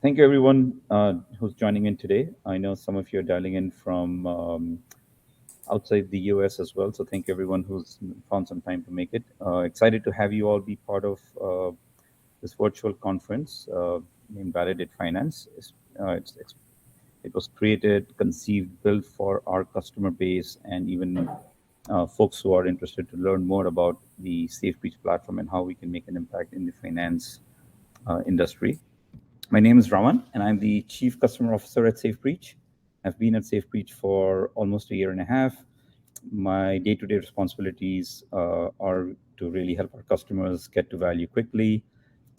Thank you, everyone who's joining in today. I know some of you are dialing in from outside the US as well. So thank you, everyone who's found some time to make it. Excited to have you all be part of this virtual conference named Validate Finance. It was created, conceived, built for our customer base and even folks who are interested to learn more about the SafeBreach platform and how we can make an impact in the finance industry. My name is Raman, and I'm the Chief Customer Officer at SafeBreach. I've been at SafeBreach for almost a year and a half. My day-to-day responsibilities are to really help our customers get to value quickly,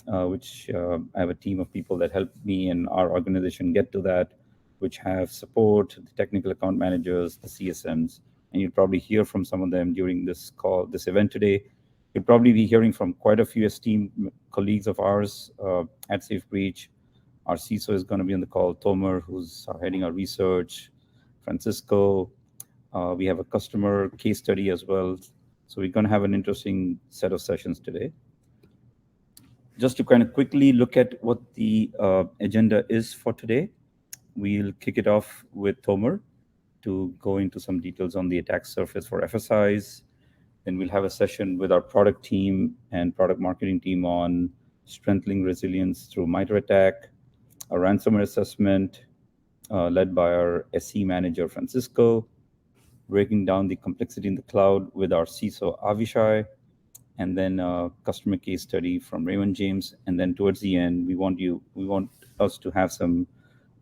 which I have a team of people that help me and our organization get to that, which have support, the technical account managers, the CSMs, and you'll probably hear from some of them during this event today. You'll probably be hearing from quite a few esteemed colleagues of ours at SafeBreach. Our CISO is going to be on the call, Tomer, who's heading our research, Francisco. We have a customer case study as well. So we're going to have an interesting set of sessions today. Just to kind of quickly look at what the agenda is for today, we'll kick it off with Tomer to go into some details on the attack surface for FSIs. Then we'll have a session with our product team and product marketing team on strengthening resilience through MITRE ATT&CK, a ransomware assessment led by our SE manager, Francisco, breaking down the complexity in the cloud with our CISO, Avishai, and then a customer case study from Raymond James. And then towards the end, we want us to have some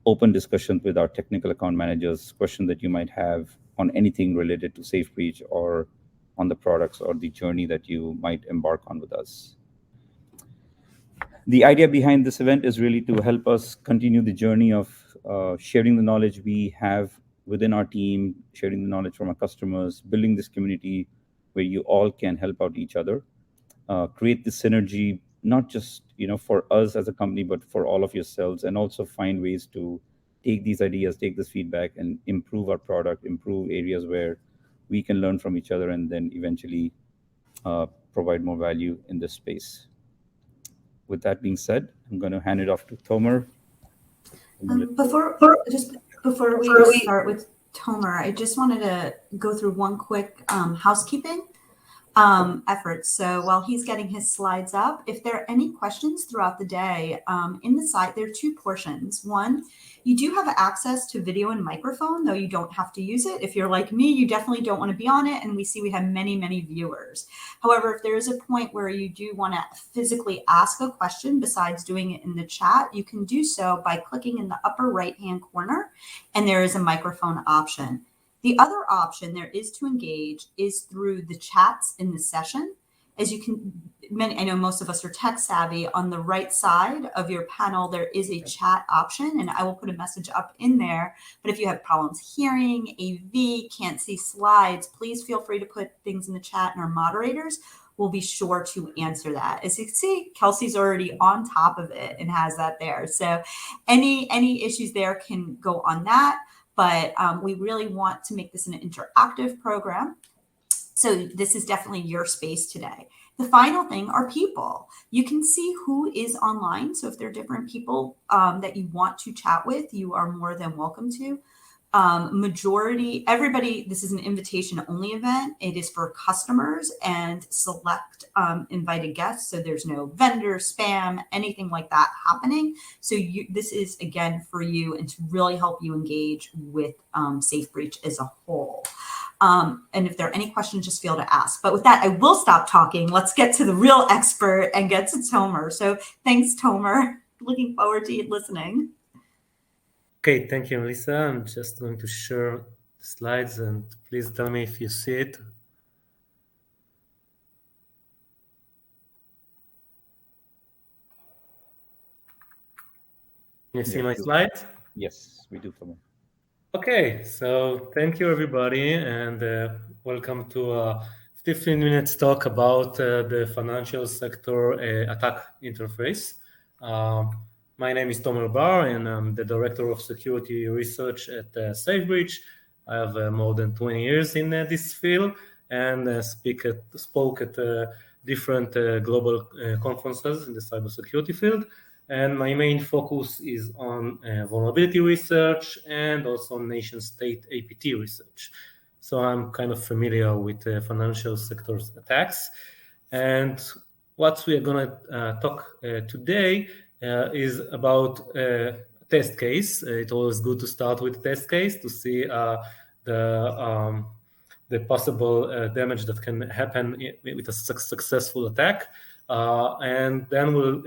open discussions with our technical account managers, questions that you might have on anything related to SafeBreach or on the products or the journey that you might embark on with us. The idea behind this event is really to help us continue the journey of sharing the knowledge we have within our team, sharing the knowledge from our customers, building this community where you all can help out each other, create this synergy, not just for us as a company, but for all of yourselves, and also find ways to take these ideas, take this feedback, and improve our product, improve areas where we can learn from each other, and then eventually provide more value in this space. With that being said, I'm going to hand it off to Tomer. Before we start with Tomer, I just wanted to go through one quick housekeeping effort. So while he's getting his slides up, if there are any questions throughout the day, in the site, there are two portions. One, you do have access to video and microphone, though you don't have to use it. If you're like me, you definitely don't want to be on it. And we see we have many, many viewers. However, if there is a point where you do want to physically ask a question besides doing it in the chat, you can do so by clicking in the upper right-hand corner, and there is a microphone option. The other option there is to engage is through the chats in the session. As you can, I know most of us are tech savvy. On the right side of your panel, there is a chat option, and I will put a message up in there. But if you have problems hearing, AV, can't see slides, please feel free to put things in the chat, and our moderators will be sure to answer that. As you can see, Kelsey's already on top of it and has that there. So any issues there can go on that. But we really want to make this an interactive program. So this is definitely your space today. The final thing are people. You can see who is online. So if there are different people that you want to chat with, you are more than welcome to. Everybody, this is an invitation only event. It is for customers and select invited guests. So there's no vendor spam, anything like that happening. So this is again for you and to really help you engage with SafeBreach as a whole. And if there are any questions, just feel to ask. But with that, I will stop talking. Let's get to the real expert and get to Tomer. So thanks, Tomer. Looking forward to you listening. Okay, thank you, Melissa. I'm just going to share the slides, and please tell me if you see it. Can you see my slides? Yes, we do. Okay, so thank you, everybody, and welcome to a 15 minutes talk about the financial sector attack interface. My name is Tomer Bar, and I'm the Director of Security Research at SafeBreach. I have more than 20 years in this field and spoke at different global conferences in the cybersecurity field. and my main focus is on vulnerability research and also nation-state APT research. So I'm kind of familiar with financial sector's attacks. And what we are going to talk today is about test case. It's always good to start with test case to see the possible damage that can happen with a successful attack. And then we'll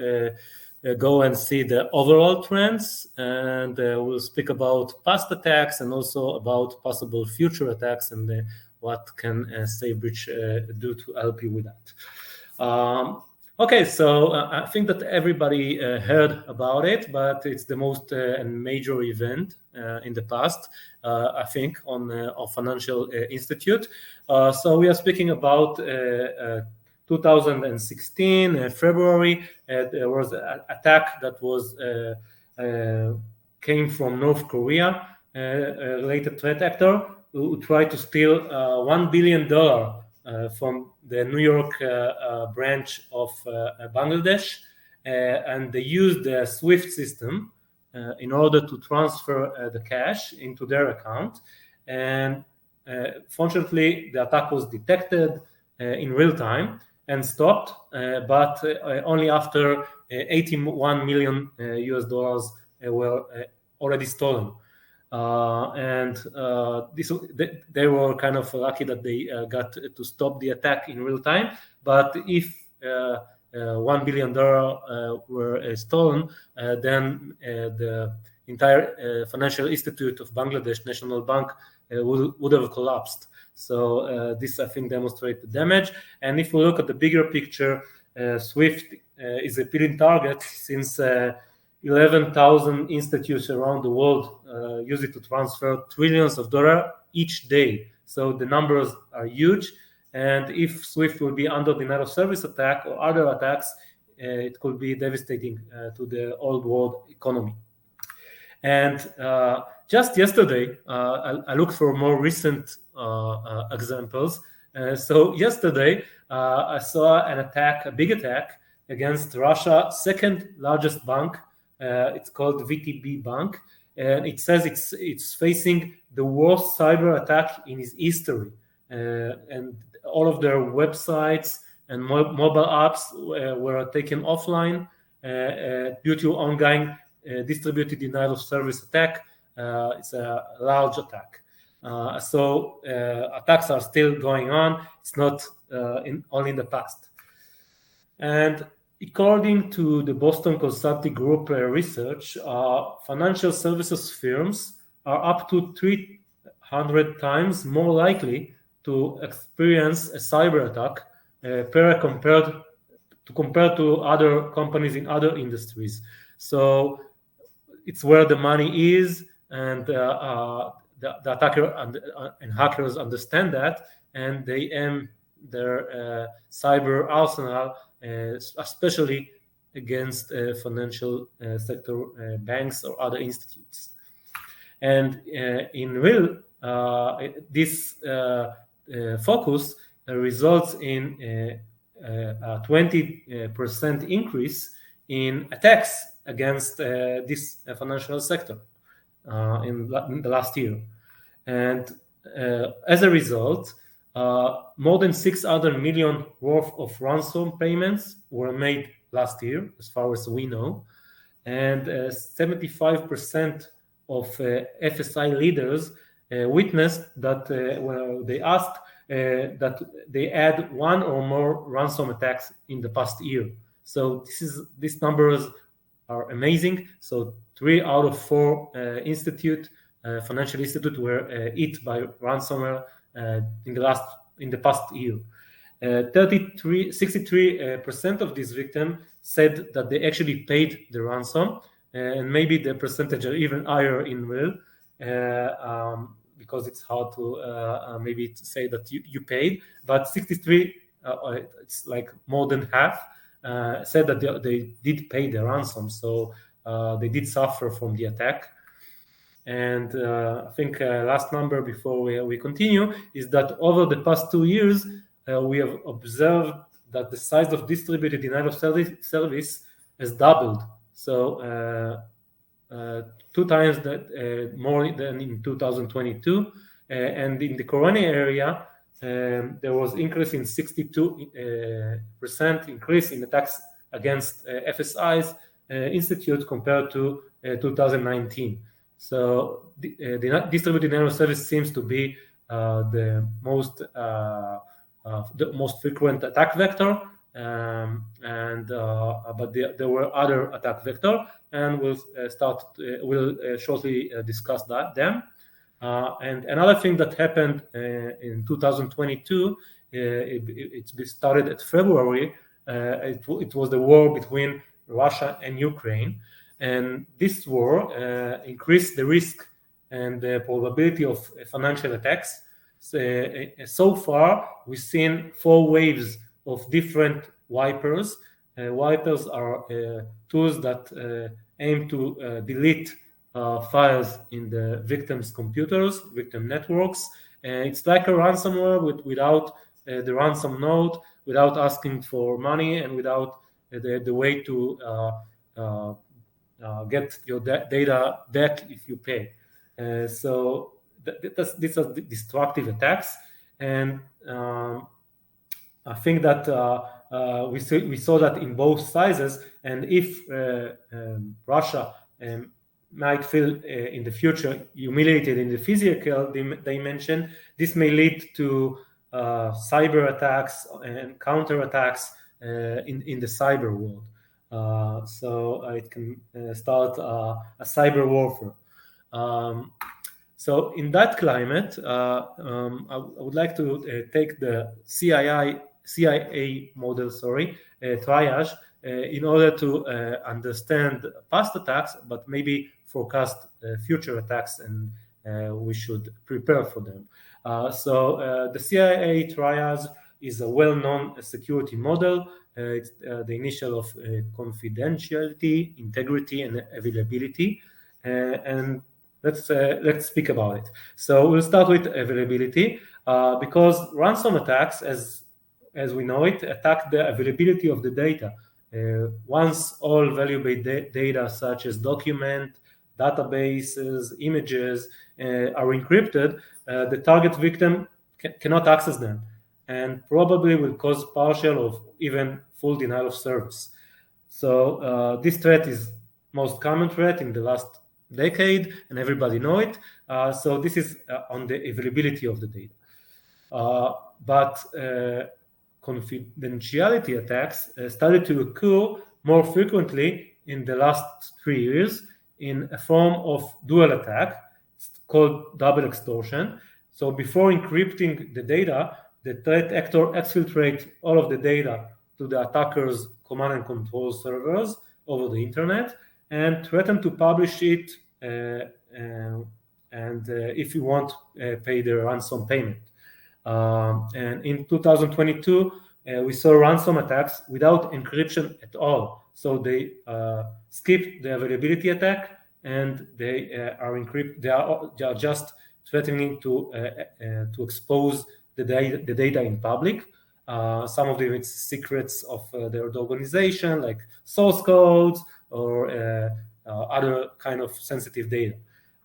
go and see the overall trends, and we'll speak about past attacks and also about possible future attacks and what can SafeBreach do to help you with that. Okay, so I think that everybody heard about it, but it's the most major event in the past, I think, on our financial institute. So we are speaking about 2016, February. There was an attack that was came from North Korea, a related threat actor who tried to steal $1 billion from the New York branch of Bangladesh, and they used the SWIFT system in order to transfer the cash into their account. And fortunately, the attack was detected in real time and stopped, but only after 81 million US dollars were already stolen. They were kind of lucky that they got to stop the attack in real time. But if $1 billion were stolen, then the entire financial institute of Bangladesh, National Bank, would have collapsed. So this, I think, demonstrates the damage. And if we look at the bigger picture, SWIFT is a appealing target since 11,000 institutes around the world use it to transfer trillions of dollars each day. So the numbers are huge. And if SWIFT will be under denial of service attack or other attacks, it could be devastating to the old world economy. And just yesterday, I looked for more recent examples. So yesterday, I saw an attack, a big attack against Russia's second largest bank. It's called VTB Bank, and it says it's facing the worst cyber attack in its history. And all of their websites and mobile apps were taken offline due to ongoing distributed denial of service attack. It's a large attack. So attacks are still going on. It's not only in the past. And according to the Boston Consulting Group research, financial services firms are up to 300 times more likely to experience a cyber attack compared to other companies in other industries. So it's where the money is, and the attacker and hackers understand that, and they aim their cyber arsenal, especially against financial sector banks or other institutes. And in real, this focus results in a 20% increase in attacks against this financial sector in the last year. And as a result, more than $600 million worth of ransom payments were made last year, as far as we know. And 75% of FSI leaders witnessed that when they asked that they had one or more ransom attacks in the past year. So these numbers are amazing. So 3 out of 4 financial institute were hit by ransomware in the past year. 63% of these victims said that they actually paid the ransom, and maybe the percentage are even higher in real, because it's hard to maybe say that you paid. But 63, it's like more than half, said that they did pay the ransom, so they did suffer from the attack. And I think last number before we continue is that over the past 2 years, we have observed that the size of distributed denial of service has doubled. So 2 times that more than in 2022. And in the Corona area, there was increase in 62% increase in attacks against FSIs institute compared to 2019. So the distributed network service seems to be the most frequent attack vector, but there were other attack vector, and we'll shortly discuss them. And another thing that happened in 2022, it started at February. It was the war between Russia and Ukraine, and this war increased the risk and the probability of financial attacks. So far, we've seen 4 waves of different wipers. Wipers are tools that aim to delete files in the victim's computers, victim networks. It's like a ransomware without the ransom note, without asking for money, and without the way to get your data back if you pay. So these are destructive attacks, and I think that we saw that in both sizes. And if Russia might feel in the future humiliated in the physical dimension, this may lead to cyber attacks and counter attacks in the cyber world. So it can start a cyber warfare. So in that climate, I would like to take the CIA model, triage, in order to understand past attacks, but maybe forecast future attacks, and we should prepare for them. So the CIA triage is a well-known security model. It's the initial of confidentiality, integrity, and availability. And let's speak about it. So we'll start with availability, because ransom attacks, as we know it, attack the availability of the data. Once all valuable data, such as document, databases, images, are encrypted, the target victim cannot access them, and probably will cause partial or even full denial of service. So this threat is most common threat in the last decade, and everybody know it. So this is on the availability of the data. But confidentiality attacks started to occur more frequently in the last 3 years in a form of dual attack. It's called double extortion. So before encrypting the data, the threat actor exfiltrates all of the data to the attacker's command and control servers over the internet and threaten to publish it, and if you want, pay the ransom payment. And in 2022, we saw ransom attacks without encryption at all. So they skipped the availability attack, and they are encrypted. They are just threatening to expose the data in public. Some of them, it's secrets of their organization, like source codes or other kind of sensitive data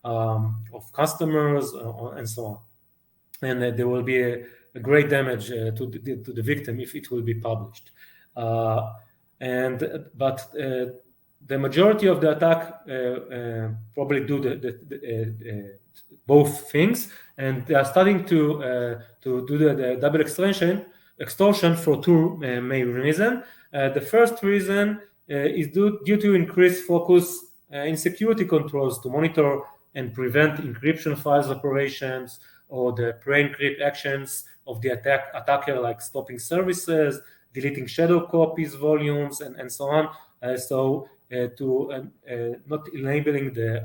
of customers and so on. And there will be a great damage to the victim if it will be published. But the majority of the attack probably do both things, and they are starting to do the double extortion for 2 main reasons. The first reason is due to increased focus in security controls to monitor and prevent encryption files operations, or the pre-encrypt actions of the attacker, like stopping services, deleting shadow copies, volumes, and so on. So to not enabling the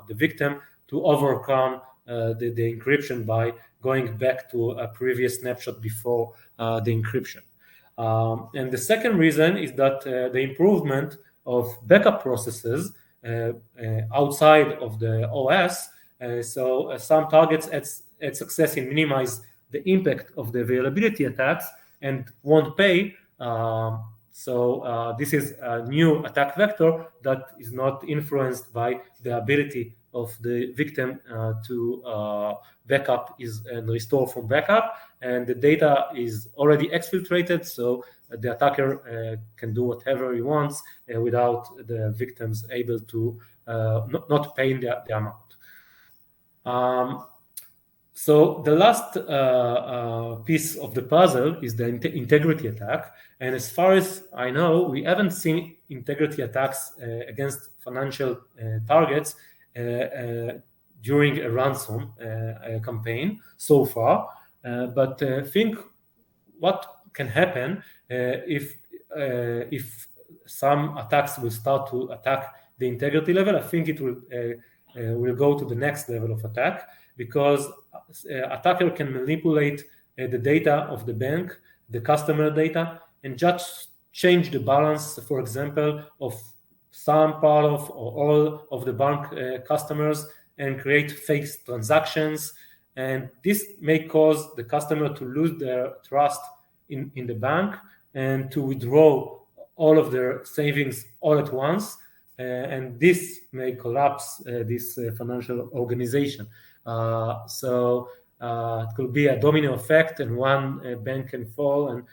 victim to overcome the encryption by going back to a previous snapshot before the encryption. And the second reason is that the improvement of backup processes outside of the OS. So some targets had success in minimize the impact of the availability attacks and won't pay So this is a new attack vector that is not influenced by the ability of the victim to backup and restore from backup, and the data is already exfiltrated, so the attacker can do whatever he wants without the victims able to not paying the amount. So the last piece of the puzzle is the integrity attack. And as far as I know, we haven't seen integrity attacks against financial targets during a ransom campaign so far. But think what can happen if some attacks will start to attack the integrity level. I think it will go to the next level of attack, because attacker can manipulate the data of the bank, the customer data, and just change the balance, for example, of some part of or all of the bank customers, and create fake transactions. And this may cause the customer to lose their trust in the bank and to withdraw all of their savings all at once. And this may collapse this financial organization. So it could be a domino effect, and one bank can fall and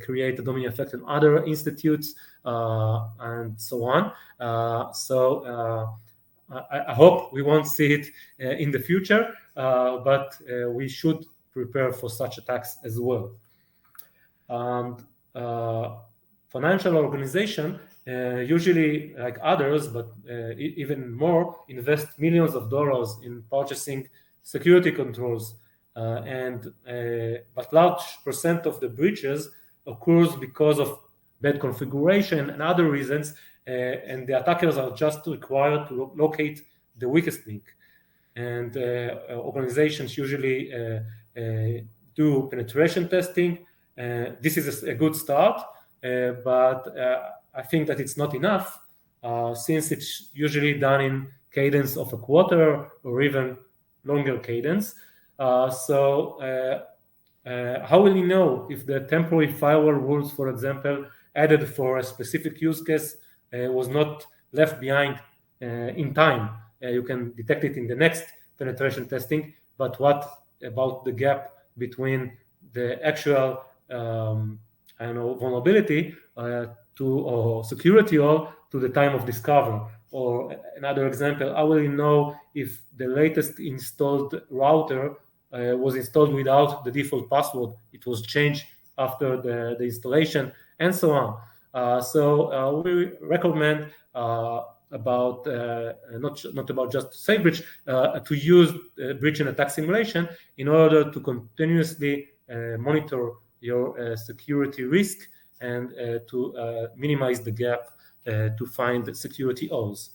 create a domino effect in other institutes, and so on. I hope we won't see it in the future, but we should prepare for such attacks as well. And financial organization usually, like others, but even more, invest millions of dollars in purchasing security controls, but large percent of the breaches occurs because of bad configuration and other reasons, and the attackers are just required to locate the weakest link. And organizations usually do penetration testing. This is a good start, but I think that it's not enough, since it's usually done in cadence of a quarter or even longer cadence. So how will you know if the temporary firewall rules, for example, added for a specific use case was not left behind in time? You can detect it in the next penetration testing, but what about the gap between the actual vulnerability or security hole to the time of discovery? Or another example, how will you know if the latest installed router was installed without the default password? It was changed after the installation, and so on. So we recommend about not about just SafeBreach, to use breach and attack simulation in order to continuously monitor your security risk and to minimize the gap to find security holes.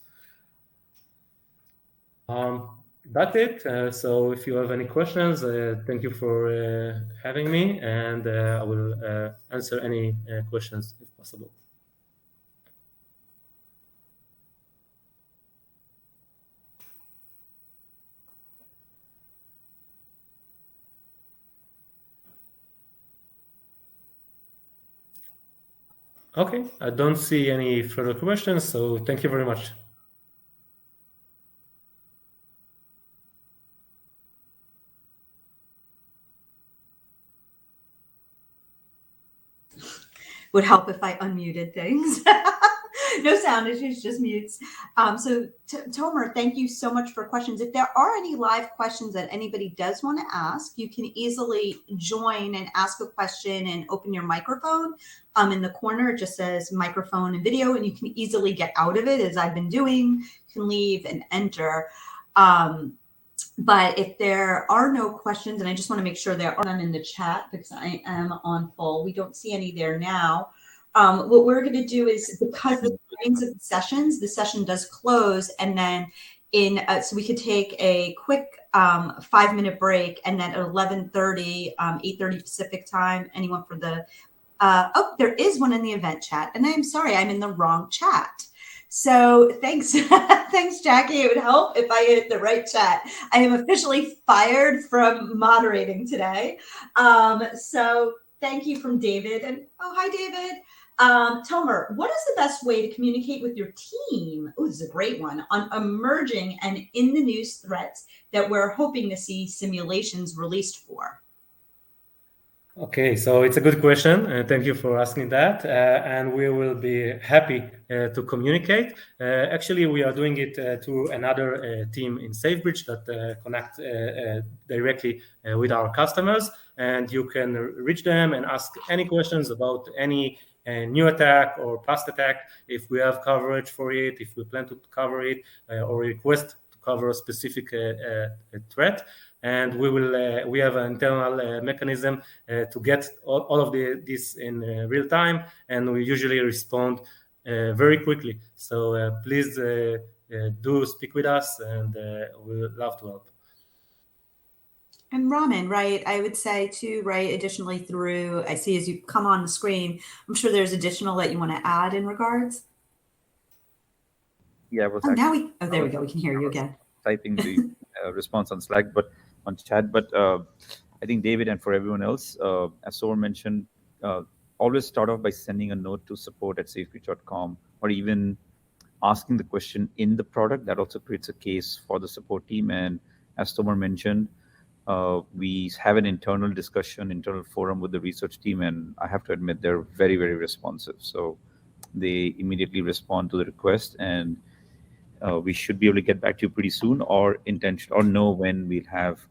That's it. So if you have any questions, thank you for having me, and I will answer any questions if possible. Okay, I don't see any further questions, so thank you very much. Would help if I unmuted things. No sound issues, just mutes. So Tomer, thank you so much for questions. If there are any live questions that anybody does want to ask, you can easily join and ask a question and open your microphone. In the corner, it just says microphone and video, and you can easily get out of it, as I've been doing. You can leave and enter. But if there are no questions, and I just want to make sure there are none in the chat because I am on full, we don't see any there now. What we're going to do is, because of the times of the session does close, and then so we could take a quick 5-minute break, and then at 11:30, 8:30 Pacific time, anyone for the, oh, there is one in the event chat, and I'm sorry, I'm in the wrong chat. So thanks, thanks, Jackie. It would help if I hit the right chat. I am officially fired from moderating today. So thank you from David. And oh, hi, David. Tomer, what is the best way to communicate with your team? Oh, this is a great one on emerging and in the news threats that we're hoping to see simulations released for. Okay, so it's a good question. Thank you for asking that. And we will be happy to communicate. Actually, we are doing it through another team in SafeBreach that connect directly with our customers. And you can reach them and ask any questions about any new attack or past attack, if we have coverage for it, if we plan to cover it, or request to cover a specific threat. And we have an internal mechanism to get all of this in real time, and we usually respond very quickly. So please do speak with us, and we would love to help. And Raman, right, I would say too, right, additionally through, I see as you come on the screen, I'm sure there's additional that you want to add in regards. Yeah, there we go, we can hear you again. Typing the response on Slack, but on chat, but I think David, and for everyone else, as Somer mentioned, always start off by sending a note to support@safebreach.com, or even asking the question in the product. That also creates a case for the support team. And as Somer mentioned, we have an internal discussion, internal forum with the research team, and I have to admit they're very, very responsive. So they immediately respond to the request, and we should be able to get back to you pretty soon, or know when we'll have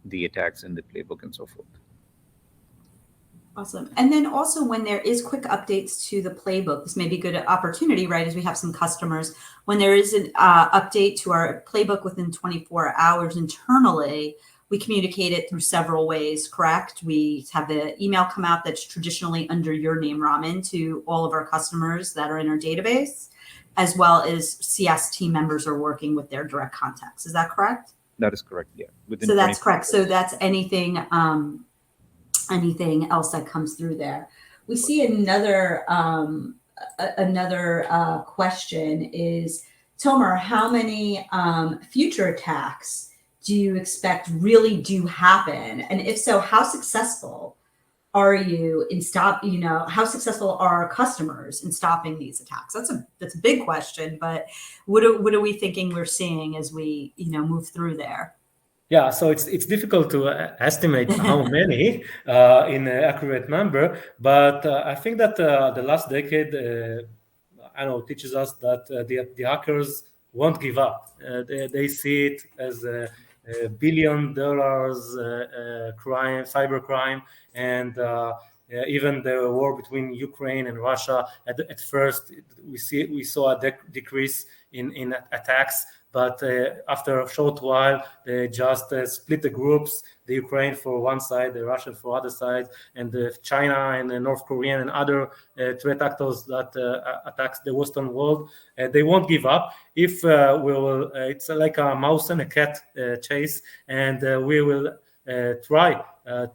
the attacks in the playbook and so forth. Awesome. And then also when there is quick updates to the playbook, this may be a good opportunity, right, as we have some customers, when there is an update to our playbook within 24 hours internally, we communicate it through several ways, correct? We have the email come out that's traditionally under your name, Raman, to all of our customers that are in our database, as well as CS team members are working with their direct contacts. Is that correct? That is correct, yeah. So that's correct. So that's anything else that comes through there. We see another question is, Tomer, how many future attacks do you expect really do happen? And if so, how successful are you in how successful are our customers in stopping these attacks? That's a big question, but what are we thinking we're seeing as we move through there? Yeah, so it's difficult to estimate how many in an accurate number, but I think that the last decade, teaches us that the hackers won't give up. They see it as a $1 billion crime, cyber crime, and even the war between Ukraine and Russia. At first, we saw a decrease in attacks, but after a short while, they just split the groups: the Ukraine for one side, the Russia for other side, and China and the North Korean and other threat actors that attacks the Western world. They won't give up. If we will, it's like a mouse and a cat chase, and we will try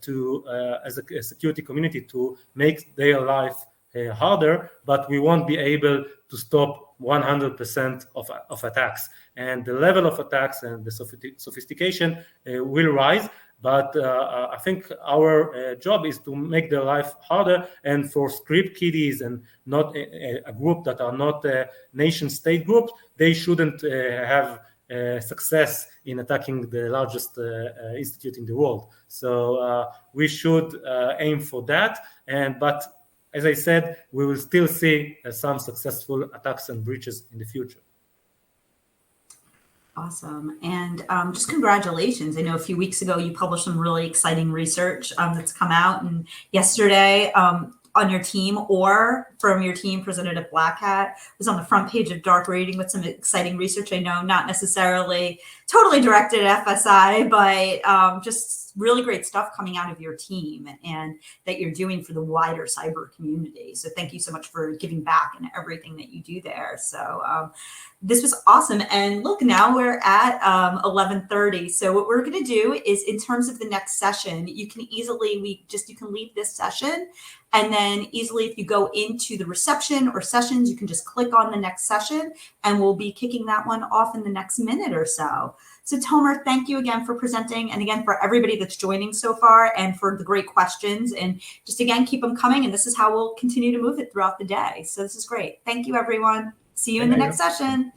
to, as a security community, to make their life harder, but we won't be able to stop 100% of attacks. And the level of attacks and the sophistication will rise, but I think our job is to make their life harder. And for script kiddies and not a group that are not nation-state groups, they shouldn't have success in attacking the largest institute in the world. So we should aim for that. But as I said, we will still see some successful attacks and breaches in the future. Awesome. And just congratulations. I know a few weeks ago you published some really exciting research that's come out, and yesterday on your team or from your team presented at Black Hat was on the front page of Dark Reading with some exciting research. I know not necessarily totally directed at FSI, but just really great stuff coming out of your team and that you're doing for the wider cyber community. So thank you so much for giving back and everything that you do there. So this was awesome. And look, now we're at 11:30. So what we're going to do is, in terms of the next session, you can easily, you can leave this session, and then easily if you go into the reception or sessions, you can just click on the next session, and we'll be kicking that one off in the next minute or so. So Tomer, thank you again for presenting, and again for everybody that's joining so far, and for the great questions, and just again, keep them coming, and this is how we'll continue to move it throughout the day. So this is great. Thank you, everyone. See you in the next session.